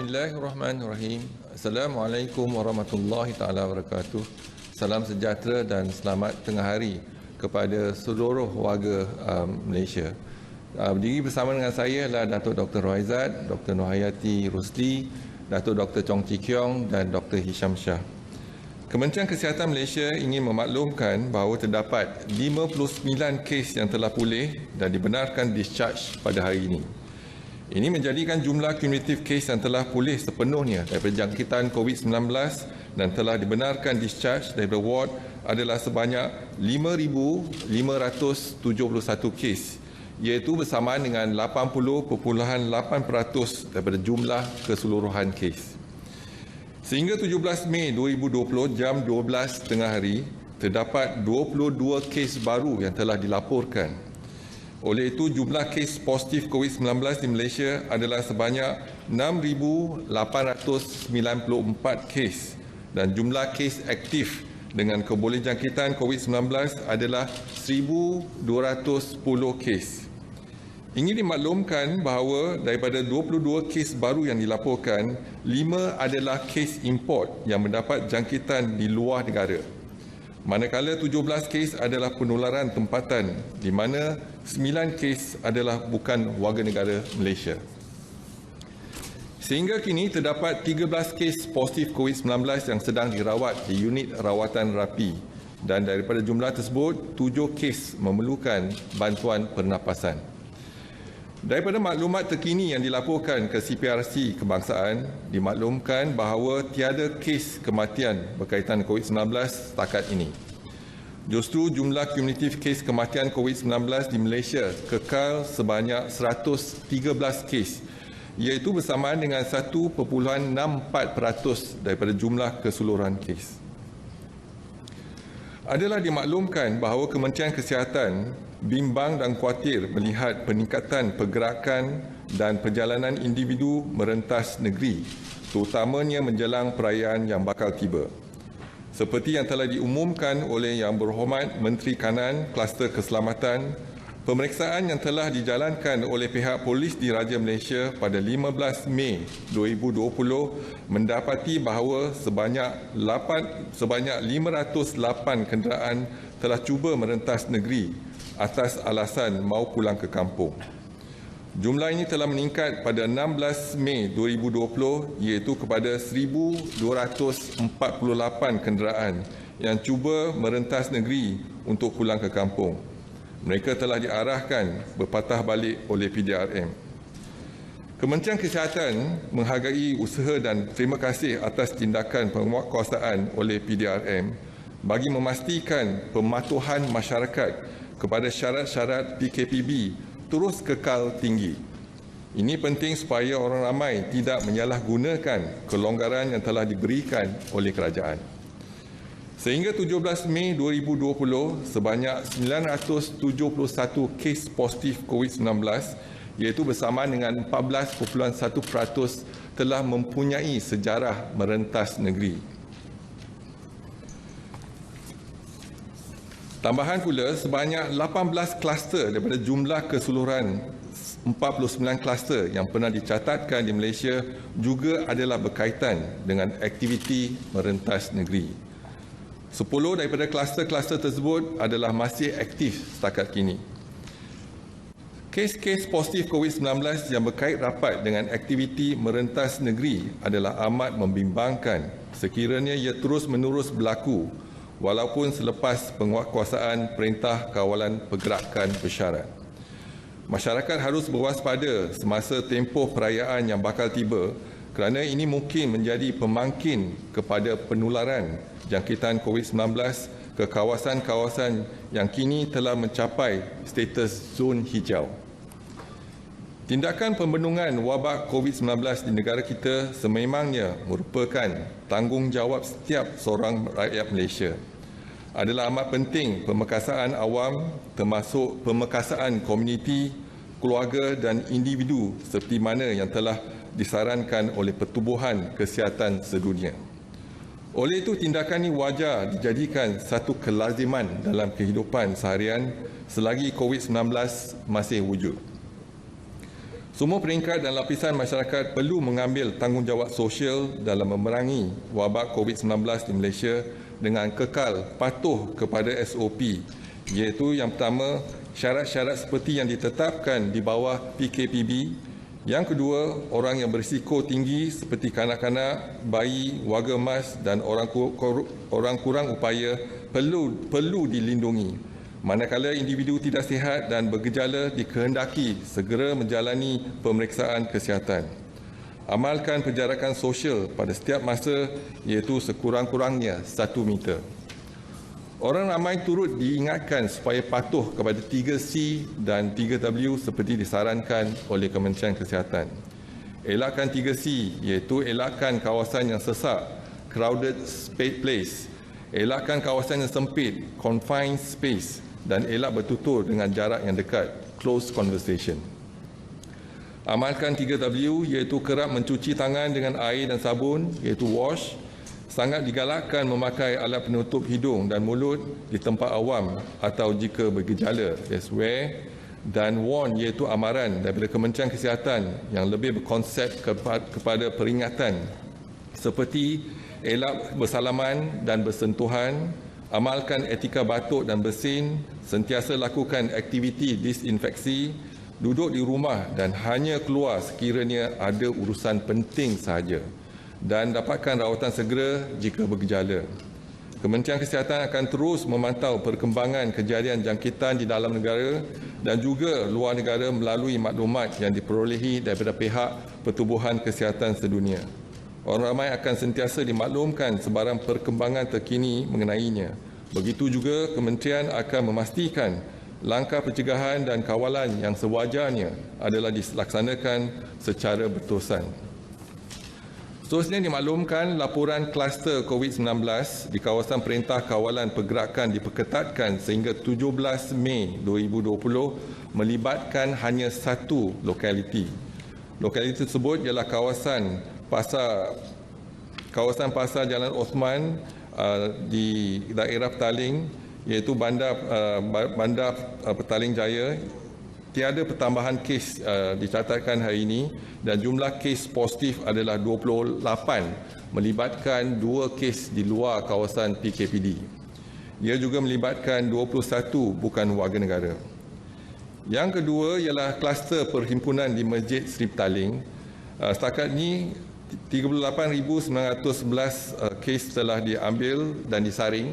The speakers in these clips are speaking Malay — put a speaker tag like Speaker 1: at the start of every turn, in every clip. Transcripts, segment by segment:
Speaker 1: Bismillahirrahmanirrahim. Assalamualaikum warahmatullahi taala wabarakatuh. Salam sejahtera dan selamat tengah hari kepada seluruh warga Malaysia. Berdiri bersama dengan saya adalah Datuk Dr. Rohaizat, Dr. Nohayati Rusli, Datuk Dr. Chong Chi Kiong dan Dr. Hisham Shah. Kementerian Kesihatan Malaysia ingin memaklumkan bahawa terdapat 59 kes yang telah pulih dan dibenarkan discharge pada hari ini. Ini menjadikan jumlah cumulative kes yang telah pulih sepenuhnya daripada jangkitan COVID-19 dan telah dibenarkan discharge daripada ward adalah sebanyak 5,571 kes, iaitu bersamaan dengan 80.8% daripada jumlah keseluruhan kes. Sehingga 17 Mei 2020 jam 12 tengah hari, terdapat 22 kes baru yang telah dilaporkan. Oleh itu, jumlah kes positif COVID-19 di Malaysia adalah sebanyak 6,894 kes dan jumlah kes aktif dengan kebolehjangkitan COVID-19 adalah 1,210 kes. Ingin dimaklumkan bahawa daripada 22 kes baru yang dilaporkan, 5 adalah kes import yang mendapat jangkitan di luar negara. Manakala 17 kes adalah penularan tempatan di mana 9 kes adalah bukan warga negara Malaysia. Sehingga kini terdapat 13 kes positif COVID-19 yang sedang dirawat di unit rawatan rapi dan daripada jumlah tersebut 7 kes memerlukan bantuan pernafasan. Daripada maklumat terkini yang dilaporkan ke CPRC Kebangsaan, dimaklumkan bahawa tiada kes kematian berkaitan COVID-19 setakat ini. Justru jumlah cumulative kes kematian COVID-19 di Malaysia kekal sebanyak 113 kes, iaitu bersamaan dengan 1.64% daripada jumlah keseluruhan kes. Adalah dimaklumkan bahawa Kementerian Kesihatan bimbang dan khawatir melihat peningkatan pergerakan dan perjalanan individu merentas negeri, terutamanya menjelang perayaan yang bakal tiba. Seperti yang telah diumumkan oleh Yang Berhormat Menteri Kanan Kluster Keselamatan, pemeriksaan yang telah dijalankan oleh pihak polis di Raja Malaysia pada 15 Mei 2020 mendapati bahawa sebanyak 508 kenderaan telah cuba merentas negeri atas alasan mahu pulang ke kampung. Jumlah ini telah meningkat pada 16 Mei 2020 iaitu kepada 1,248 kenderaan yang cuba merentas negeri untuk pulang ke kampung. Mereka telah diarahkan berpatah balik oleh PDRM. Kementerian Kesihatan menghargai usaha dan terima kasih atas tindakan penguatkuasaan oleh PDRM bagi memastikan pematuhan masyarakat kepada syarat-syarat PKPB terus kekal tinggi. Ini penting supaya orang ramai tidak menyalahgunakan kelonggaran yang telah diberikan oleh kerajaan. Sehingga 17 Mei 2020, sebanyak 971 kes positif COVID-19 iaitu bersamaan dengan 14.1% telah mempunyai sejarah merentas negeri. Tambahan pula, sebanyak 18 kluster daripada jumlah keseluruhan 49 kluster yang pernah dicatatkan di Malaysia juga adalah berkaitan dengan aktiviti merentas negeri. 10 daripada kluster-kluster tersebut adalah masih aktif setakat kini. Kes-kes positif COVID-19 yang berkait rapat dengan aktiviti merentas negeri adalah amat membimbangkan sekiranya ia terus-menerus berlaku walaupun selepas penguatkuasaan Perintah Kawalan Pergerakan Bersyarat. Masyarakat harus berwaspada semasa tempoh perayaan yang bakal tiba kerana ini mungkin menjadi pemangkin kepada penularan jangkitan COVID-19 ke kawasan-kawasan yang kini telah mencapai status zon hijau. Tindakan pembendungan wabak COVID-19 di negara kita sememangnya merupakan tanggungjawab setiap seorang rakyat Malaysia. Adalah amat penting pemekasaan awam termasuk pemekasaan komuniti, keluarga dan individu seperti mana yang telah disarankan oleh Pertubuhan Kesihatan Sedunia. Oleh itu, tindakan ini wajar dijadikan satu kelaziman dalam kehidupan seharian selagi COVID-19 masih wujud. Semua peringkat dan lapisan masyarakat perlu mengambil tanggungjawab sosial dalam memerangi wabak COVID-19 di Malaysia dengan kekal patuh kepada SOP, iaitu yang pertama, syarat-syarat seperti yang ditetapkan di bawah PKPB. Yang kedua, orang yang berisiko tinggi seperti kanak-kanak, bayi, warga emas dan orang kurang upaya perlu dilindungi. Manakala individu tidak sihat dan bergejala dikehendaki segera menjalani pemeriksaan kesihatan. Amalkan penjarakan sosial pada setiap masa, iaitu sekurang-kurangnya 1 meter. Orang ramai turut diingatkan supaya patuh kepada 3C dan 3W seperti disarankan oleh Kementerian Kesihatan. Elakkan 3C, iaitu elakkan kawasan yang sesak, crowded place. Elakkan kawasan yang sempit, confined space, dan elak bertutur dengan jarak yang dekat, close conversation. Amalkan 3W, iaitu kerap mencuci tangan dengan air dan sabun, iaitu wash. Sangat digalakkan memakai alat penutup hidung dan mulut di tempat awam atau jika bergejala, that's wear. Dan warn, iaitu amaran daripada Kementerian Kesihatan yang lebih berkonsep kepada peringatan seperti elak bersalaman dan bersentuhan, amalkan etika batuk dan bersin, sentiasa lakukan aktiviti disinfeksi, duduk di rumah dan hanya keluar sekiranya ada urusan penting sahaja, dan dapatkan rawatan segera jika bergejala. Kementerian Kesihatan akan terus memantau perkembangan kejadian jangkitan di dalam negara dan juga luar negara melalui maklumat yang diperolehi daripada pihak Pertubuhan Kesihatan Sedunia. Orang ramai akan sentiasa dimaklumkan sebarang perkembangan terkini mengenainya. Begitu juga kementerian akan memastikan langkah pencegahan dan kawalan yang sewajarnya adalah dilaksanakan secara berterusan. Seterusnya dimaklumkan laporan kluster COVID-19 di kawasan Perintah Kawalan Pergerakan diperketatkan sehingga 17 Mei 2020 melibatkan hanya satu lokaliti. Lokaliti tersebut ialah kawasan pasar Jalan Osman di daerah Petaling, iaitu bandar Petaling Jaya. Tiada pertambahan kes dicatatkan hari ini dan jumlah kes positif adalah 28, melibatkan 2 kes di luar kawasan PKPD. Ia juga melibatkan 21 bukan warga negara. Yang kedua ialah kluster perhimpunan di Masjid Seri Petaling. Setakat ini 38,911 kes telah diambil dan disaring,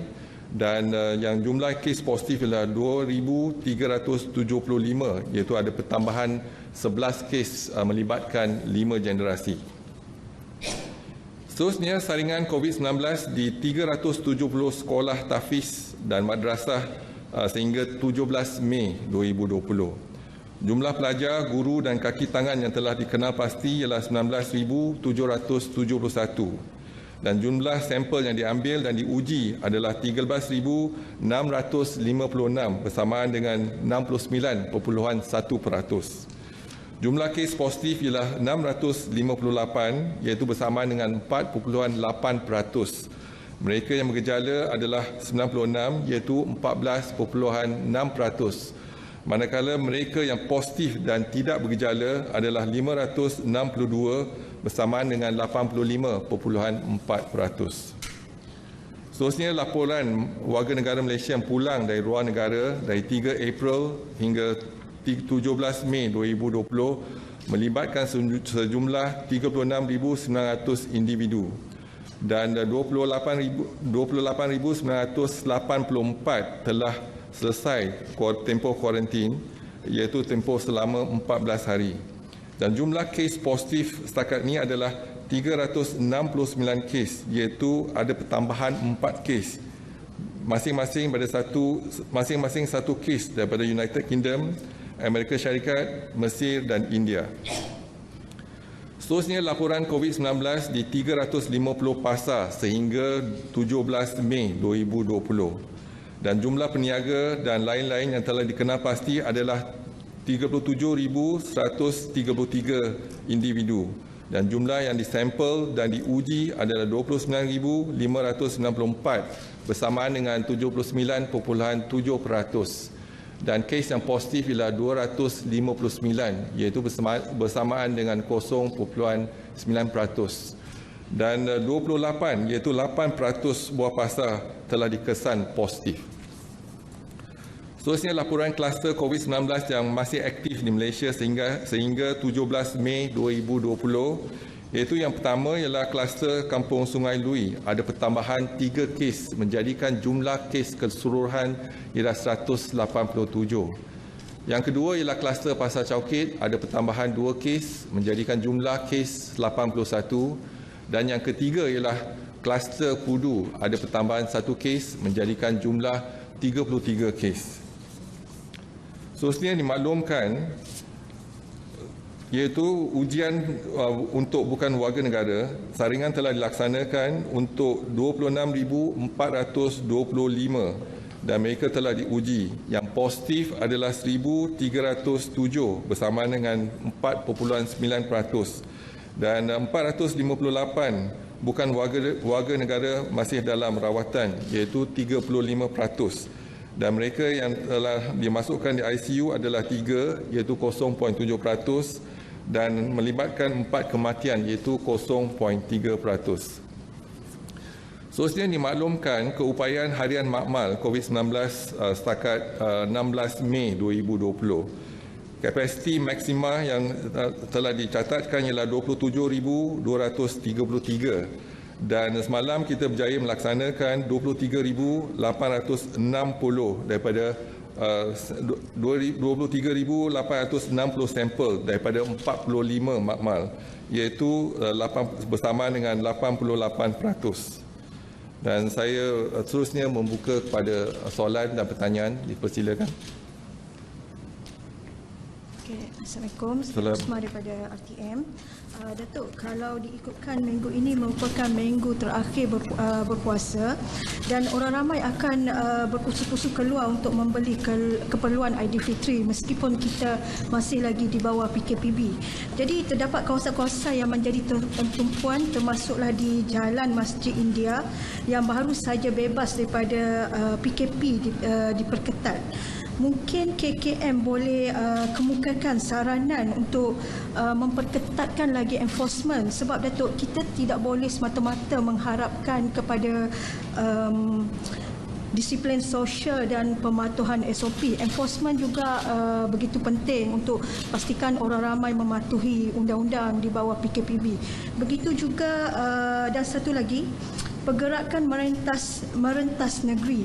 Speaker 1: dan yang jumlah kes positif adalah 2,375, iaitu ada pertambahan 11 kes melibatkan 5 generasi. Seterusnya, saringan COVID-19 di 370 sekolah tahfiz dan madrasah sehingga 17 Mei 2020. Jumlah pelajar, guru dan kaki tangan yang telah dikenal pasti ialah 19,771. Dan jumlah sampel yang diambil dan diuji adalah 13,656 bersamaan dengan 69.1%. Jumlah kes positif ialah 658, iaitu bersamaan dengan 4.8%. Mereka yang bergejala adalah 96, iaitu 14.6%. Manakala mereka yang positif dan tidak bergejala adalah 562 bersamaan dengan 85.4%. Seterusnya, laporan warga negara Malaysia yang pulang dari luar negara dari 3 April hingga 17 Mei 2020 melibatkan sejumlah 36,900 individu dan 28,984 telah selesai tempoh kuarantin, iaitu tempoh selama 14 hari. Dan jumlah kes positif setakat ini adalah 369 kes, iaitu ada pertambahan 4 kes. Masing-masing satu kes daripada United Kingdom, Amerika Syarikat, Mesir dan India. Seterusnya, laporan COVID-19 di 350 pasar sehingga 17 Mei 2020. Dan jumlah peniaga dan lain-lain yang telah dikenal pasti adalah 37,133 individu. Dan jumlah yang disampel dan diuji adalah 29,594 bersamaan dengan 79.7%. dan kes yang positif ialah 259, iaitu bersamaan dengan 0.9%. Dan 28, iaitu 8% buah pasar telah dikesan positif. Seterusnya, laporan kluster COVID-19 yang masih aktif di Malaysia sehingga 17 Mei 2020, iaitu yang pertama ialah kluster Kampung Sungai Lui. Ada pertambahan 3 kes menjadikan jumlah kes keseluruhan ialah 187. Yang kedua ialah kluster Pasar Caukit. Ada pertambahan 2 kes menjadikan jumlah kes 81. Dan yang ketiga ialah kluster Kudu. Ada pertambahan 1 kes menjadikan jumlah 33 kes. Seterusnya dimaklumkan iaitu ujian untuk bukan warga negara, saringan telah dilaksanakan untuk 26,425 dan mereka telah diuji. Yang positif adalah 1,307 bersamaan dengan 4.9%. Dan 458 bukan warga negara masih dalam rawatan, iaitu 35%. Dan mereka yang telah dimasukkan di ICU adalah 3, iaitu 0.7%, dan melibatkan 4 kematian, iaitu 0.3%. Seterusnya dimaklumkan keupayaan harian makmal COVID-19 setakat 16 Mei 2020. Kapasiti maksima yang telah dicatatkan ialah 27,233 dan semalam kita berjaya melaksanakan 23,860 daripada 23,860 sampel daripada 45 makmal, iaitu bersamaan dengan 88%. Dan saya seterusnya membuka kepada soalan dan pertanyaan. Dipersilakan.
Speaker 2: Assalamualaikum, saya Usma daripada RTM. Datuk, kalau diikutkan minggu ini merupakan minggu terakhir berpuasa dan orang ramai akan berkusu-kusu keluar untuk membeli keperluan Aidilfitri meskipun kita masih lagi di bawah PKPB. Jadi terdapat kawasan-kawasan yang menjadi tumpuan termasuklah di Jalan Masjid India yang baru saja bebas daripada PKP diperketat. Mungkin KKM boleh kemukakan saranan untuk memperketatkan lagi enforcement, sebab Datuk, kita tidak boleh semata-mata mengharapkan kepada disiplin sosial dan pematuhan SOP. Enforcement juga begitu penting untuk pastikan orang ramai mematuhi undang-undang di bawah PKPB. Begitu juga dan satu lagi, pergerakan merentas negeri.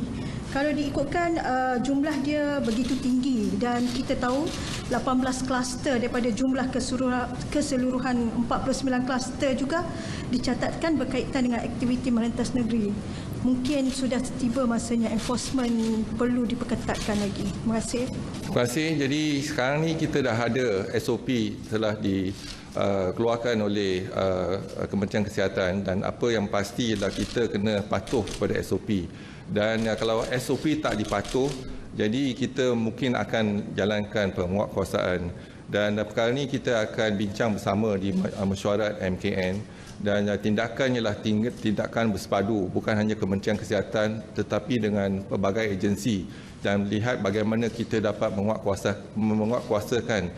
Speaker 2: Kalau diikutkan jumlah dia begitu tinggi dan kita tahu 18 kluster daripada jumlah keseluruhan 49 kluster juga dicatatkan berkaitan dengan aktiviti merentas negeri. Mungkin sudah tiba masanya enforcement perlu diperketatkan lagi. Terima kasih.
Speaker 1: Terima kasih. Jadi sekarang ni kita dah ada SOP telah dikeluarkan oleh Kementerian Kesihatan dan apa yang pasti ialah kita kena patuh kepada SOP. Dan kalau SOP tak dipatuh, jadi kita mungkin akan jalankan penguatkuasaan. Dan perkara ini kita akan bincang bersama di mesyuarat MKN. Dan tindakan ialah tindakan bersepadu, bukan hanya Kementerian Kesihatan tetapi dengan pelbagai agensi, dan melihat bagaimana kita dapat menguatkuasakan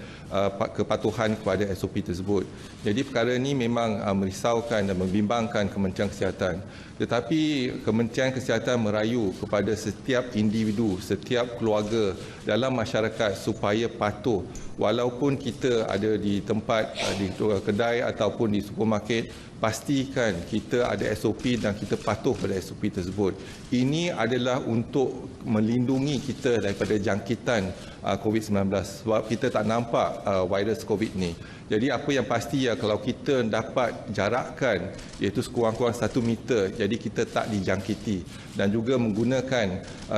Speaker 1: kepatuhan kepada SOP tersebut. Jadi perkara ini memang merisaukan dan membimbangkan Kementerian Kesihatan. Tetapi Kementerian Kesihatan merayu kepada setiap individu, setiap keluarga dalam masyarakat supaya patuh. Walaupun kita ada di tempat, di kedai ataupun di supermarket, pastikan kita ada SOP dan kita patuh pada SOP tersebut. Ini adalah untuk melindungi kita daripada jangkitan COVID-19 sebab kita tak nampak virus COVID ni. Jadi apa yang pasti ya, kalau kita dapat jarakkan iaitu sekurang-kurang 1 meter, jadi kita tak dijangkiti, dan juga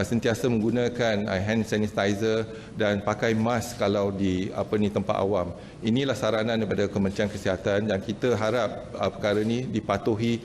Speaker 1: sentiasa menggunakan hand sanitizer dan pakai mask kalau di tempat awam. Inilah saranan daripada Kementerian Kesihatan dan kita harap perkara ini dipatuhi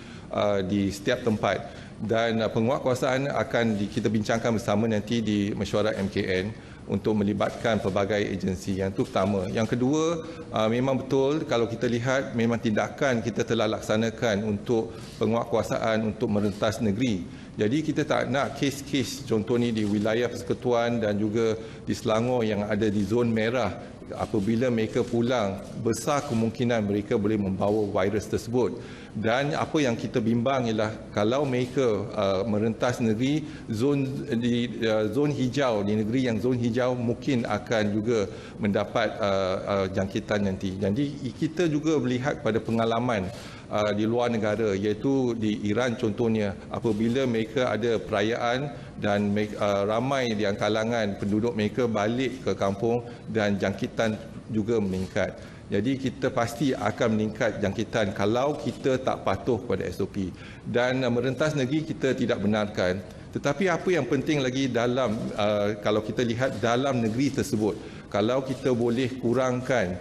Speaker 1: di setiap tempat. Dan penguatkuasaan akan kita bincangkan bersama nanti di mesyuarat MKN untuk melibatkan pelbagai agensi. Yang itu pertama. Yang kedua, memang betul kalau kita lihat memang tindakan kita telah laksanakan untuk penguatkuasaan untuk merentas negeri. Jadi kita tak nak kes-kes contoh ni di wilayah Persekutuan dan juga di Selangor yang ada di zon merah. Apabila mereka pulang, besar kemungkinan mereka boleh membawa virus tersebut. Dan apa yang kita bimbang ialah kalau mereka merentas negeri, zon hijau, di negeri yang zon hijau mungkin akan juga mendapat jangkitan nanti. Jadi kita juga melihat pada pengalaman di luar negara, iaitu di Iran contohnya, apabila mereka ada perayaan dan ramai di kalangan penduduk mereka balik ke kampung dan jangkitan juga meningkat. Jadi kita pasti akan meningkat jangkitan kalau kita tak patuh pada SOP. Dan merentas negeri kita tidak benarkan. Tetapi apa yang penting lagi dalam kalau kita lihat dalam negeri tersebut, kalau kita boleh kurangkan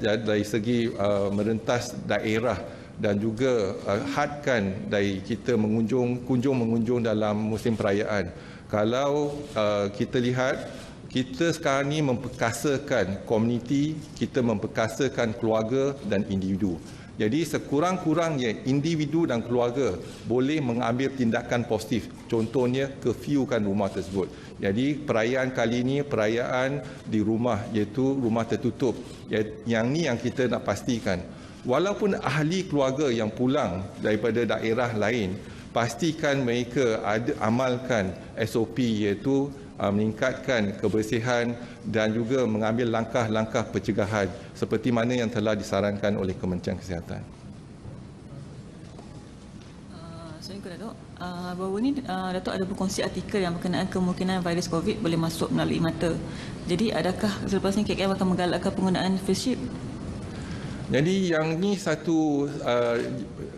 Speaker 1: dari segi merentas daerah dan juga hadkan dari kita mengunjung dalam musim perayaan. Kalau kita lihat, kita sekarang ni memperkasakan komuniti, kita memperkasakan keluarga dan individu. Jadi sekurang-kurangnya individu dan keluarga boleh mengambil tindakan positif. Contohnya curfewkan rumah tersebut. Jadi perayaan kali ini perayaan di rumah, iaitu rumah tertutup. Yang ni yang kita nak pastikan. Walaupun ahli keluarga yang pulang daripada daerah lain, pastikan mereka amalkan SOP, iaitu meningkatkan kebersihan dan juga mengambil langkah-langkah pencegahan seperti mana yang telah disarankan oleh Kementerian Kesihatan.
Speaker 3: Assalamualaikum Datuk. Baru ini Datuk ada berkongsi artikel yang berkenaan kemungkinan virus COVID boleh masuk melalui mata. Jadi adakah selepas ini KKM akan menggalakkan penggunaan face shield?
Speaker 1: Jadi yang ni satu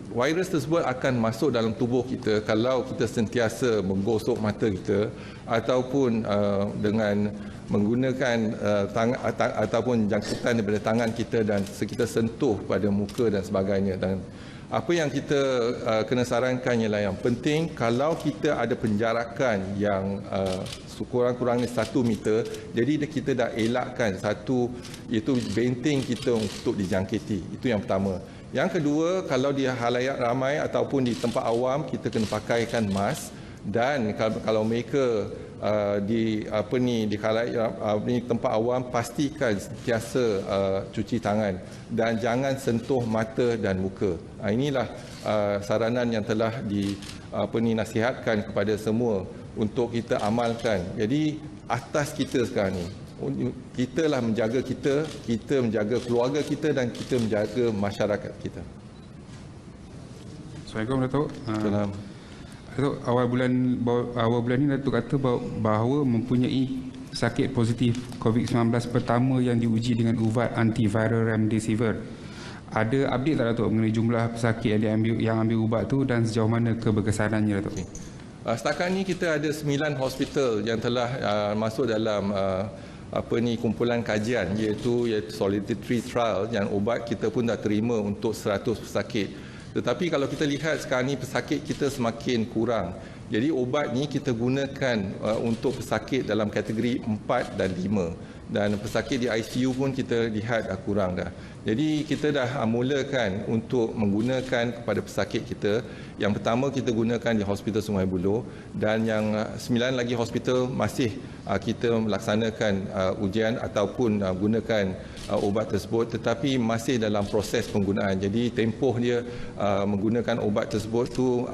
Speaker 1: virus tersebut akan masuk dalam tubuh kita kalau kita sentiasa menggosok mata kita ataupun dengan menggunakan ataupun jangkitan daripada tangan kita dan kita sentuh pada muka dan sebagainya. Dan apa yang kita kena sarankan ialah yang penting kalau kita ada penjarakan yang sekurang-kurangnya 1 meter, jadi kita dah elakkan satu, iaitu benteng kita untuk dijangkiti. Itu yang pertama. Yang kedua, kalau di halayak ramai ataupun di tempat awam, kita kena pakaikan mask. Dan kalau mereka di tempat awam, pastikan sentiasa cuci tangan dan jangan sentuh mata dan muka. Inilah saranan yang telah nasihatkan kepada semua untuk kita amalkan. Jadi atas kita sekarang ni, kita lah menjaga kita menjaga keluarga kita dan kita menjaga masyarakat kita.
Speaker 4: Assalamualaikum Datuk.
Speaker 1: Salam.
Speaker 4: Datuk, awal bulan ni Datuk kata bahawa mempunyai sakit positif COVID-19 pertama yang diuji dengan ubat antiviral remdesivir. Ada update tak Datuk mengenai jumlah pesakit yang ambil ubat tu dan sejauh mana keberkesanannya Datuk?
Speaker 1: Setakat ni kita ada 9 hospital yang telah masuk dalam kumpulan kajian, iaitu Solidarity Trial, yang ubat kita pun dah terima untuk 100 pesakit. Tetapi kalau kita lihat sekarang ni pesakit kita semakin kurang. Jadi ubat ni kita gunakan untuk pesakit dalam kategori 4 dan 5. Dan pesakit di ICU pun kita lihat dah kurang dah. Jadi kita dah mulakan untuk menggunakan kepada pesakit kita. Yang pertama kita gunakan di Hospital Sungai Buloh dan yang 9 lagi hospital masih kita melaksanakan ujian ataupun gunakan ubat tersebut, tetapi masih dalam proses penggunaan. Jadi tempoh dia menggunakan ubat tersebut tu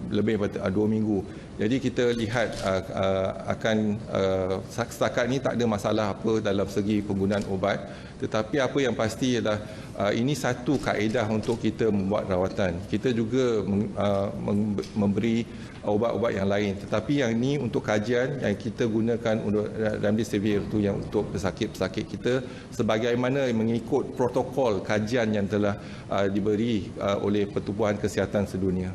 Speaker 1: lebih daripada 2 minggu. Jadi kita lihat akan setakat ni tak ada masalah apa dalam segi penggunaan ubat, tetapi apa yang pasti ialah ini satu kaedah untuk kita membuat rawatan. Kita juga memberi ubat-ubat yang lain, tetapi yang ini untuk kajian yang kita gunakan untuk remdesivir tu yang untuk pesakit-pesakit kita sebagaimana mengikut protokol kajian yang telah diberi oleh Pertubuhan Kesihatan Sedunia.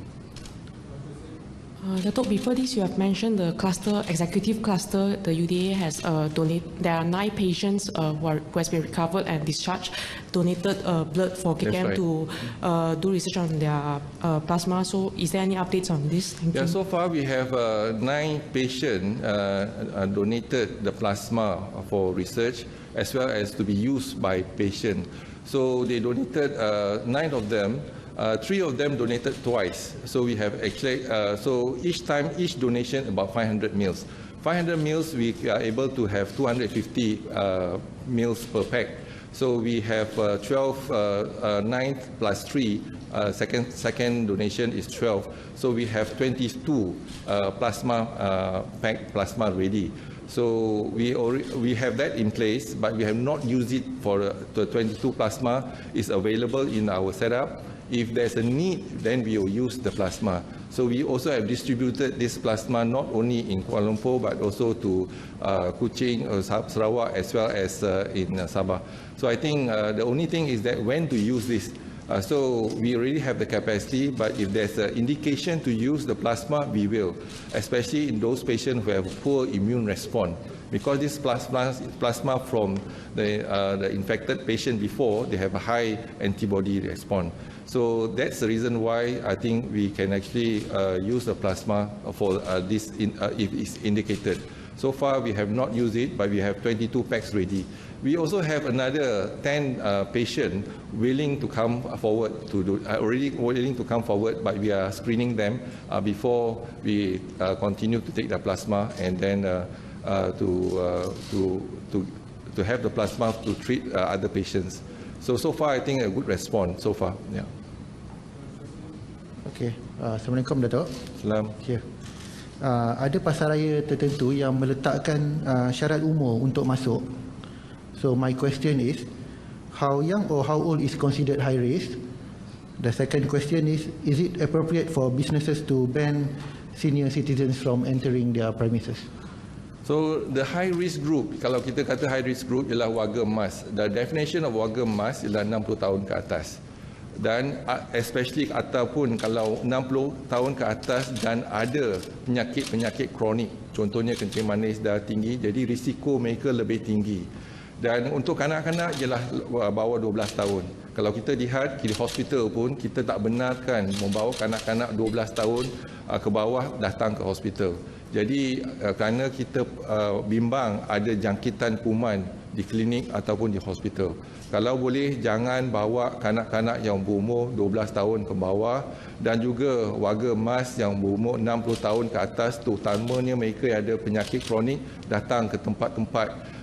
Speaker 5: Datuk, before this, you have mentioned the cluster, executive cluster, the UDA has donated, there are 9 patients who has been recovered and discharged, donated blood for KKM
Speaker 6: right.
Speaker 5: to do research on their plasma. So is there any updates on this? Thank you.
Speaker 1: So far we have 9 patients donated the plasma for research as well as to be used by patients. So they donated 9 of them. 3 of them donated twice. So we have actually, so each donation about 500 mils. 500 mils, we are able to have 250 mils per pack. So we have 12, 9 plus 3, second donation is 12. So we have 22 pack plasma ready. So we have that in place, but we have not used it for the 22 plasma is available in our setup. If there's a need, then we will use the plasma. So we also have distributed this plasma not only in Kuala Lumpur but also to Kuching, Sarawak as well as in Sabah. So I think the only thing is that when to use this. So we already have the capacity, but if there's an indication to use the plasma, we will, especially in those patients who have poor immune response. Because this plasma from the infected patient before, they have a high antibody response. So that's the reason why I think we can actually use the plasma for this if it's indicated. So far we have not used it, but we have 22 packs ready. We also have another 10 patients willing to come forward to do, already willing to come forward, but we are screening them before we continue to take the plasma and then to have the plasma to treat other patients. So far I think a good response so far. Yeah.
Speaker 6: Okay. Assalamualaikum Datuk.
Speaker 1: Salam.
Speaker 6: Yeah. Ada pasaraya tertentu yang meletakkan syarat umur untuk masuk. So my question is, how young or how old is considered high risk? The second question is it appropriate for businesses to ban senior citizens from entering their premises?
Speaker 1: So the high risk group, kalau kita kata high risk group ialah warga emas. The definition of warga emas ialah 60 tahun ke atas. Dan especially ataupun kalau 60 tahun ke atas dan ada penyakit-penyakit kronik, contohnya kencing manis dah tinggi, jadi risiko mereka lebih tinggi. Dan untuk kanak-kanak ialah bawah 12 tahun. Kalau kita lihat di hospital pun, kita tak benarkan membawa kanak-kanak 12 tahun ke bawah datang ke hospital. Jadi kerana kita bimbang ada jangkitan kuman di klinik ataupun di hospital. Kalau boleh jangan bawa kanak-kanak yang berumur 12 tahun ke bawah dan juga warga emas yang berumur 60 tahun ke atas, terutamanya mereka yang ada penyakit kronik datang ke tempat-tempat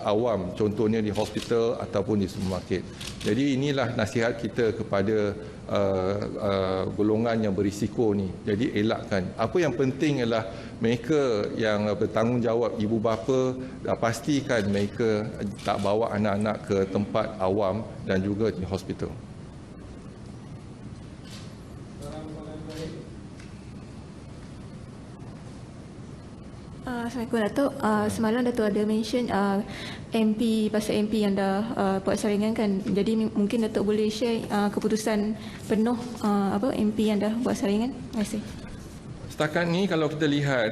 Speaker 1: awam, contohnya di hospital ataupun di supermarket. Jadi inilah nasihat kita kepada golongan yang berisiko ni. Jadi elakkan. Apa yang penting ialah mereka yang bertanggungjawab, ibu bapa, pastikan mereka tak bawa anak-anak ke tempat awam dan juga di hospital.
Speaker 7: Assalamualaikum Datuk. Semalam Datuk ada mention MP, pasal MP yang dah buat saringan kan. Jadi mungkin Datuk boleh share keputusan penuh MP yang dah buat saringan. Terima kasih.
Speaker 1: Setakat ni kalau kita lihat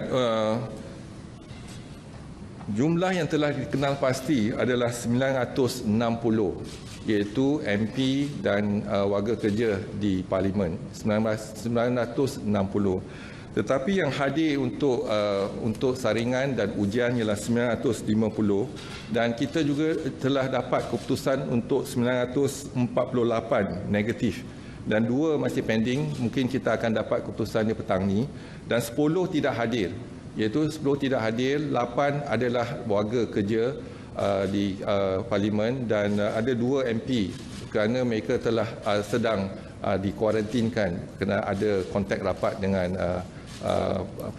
Speaker 1: jumlah yang telah dikenal pasti adalah 960, iaitu MP dan warga kerja di Parlimen 960. Tetapi yang hadir untuk saringan dan ujian ialah 950 dan kita juga telah dapat keputusan untuk 948 negatif dan 2 masih pending, mungkin kita akan dapat keputusannya petang ni, dan 10 tidak hadir, iaitu 10 tidak hadir, 8 adalah warga kerja di Parlimen dan ada 2 MP kerana mereka telah sedang dikuarantinkan kerana ada kontak rapat dengan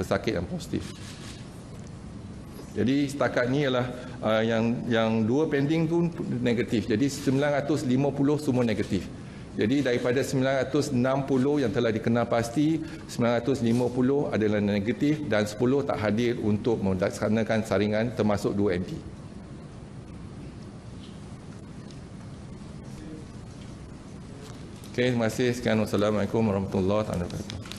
Speaker 1: pesakit yang positif. Jadi setakat ni ialah yang 2 pending tu negatif. Jadi 950 semua negatif. Jadi daripada 960 yang telah dikenal pasti, 950 adalah negatif dan 10 tak hadir untuk melaksanakan saringan termasuk 2 MP. Okey, terima kasih. Sekian. Wassalamualaikum warahmatullahi wabarakatuh.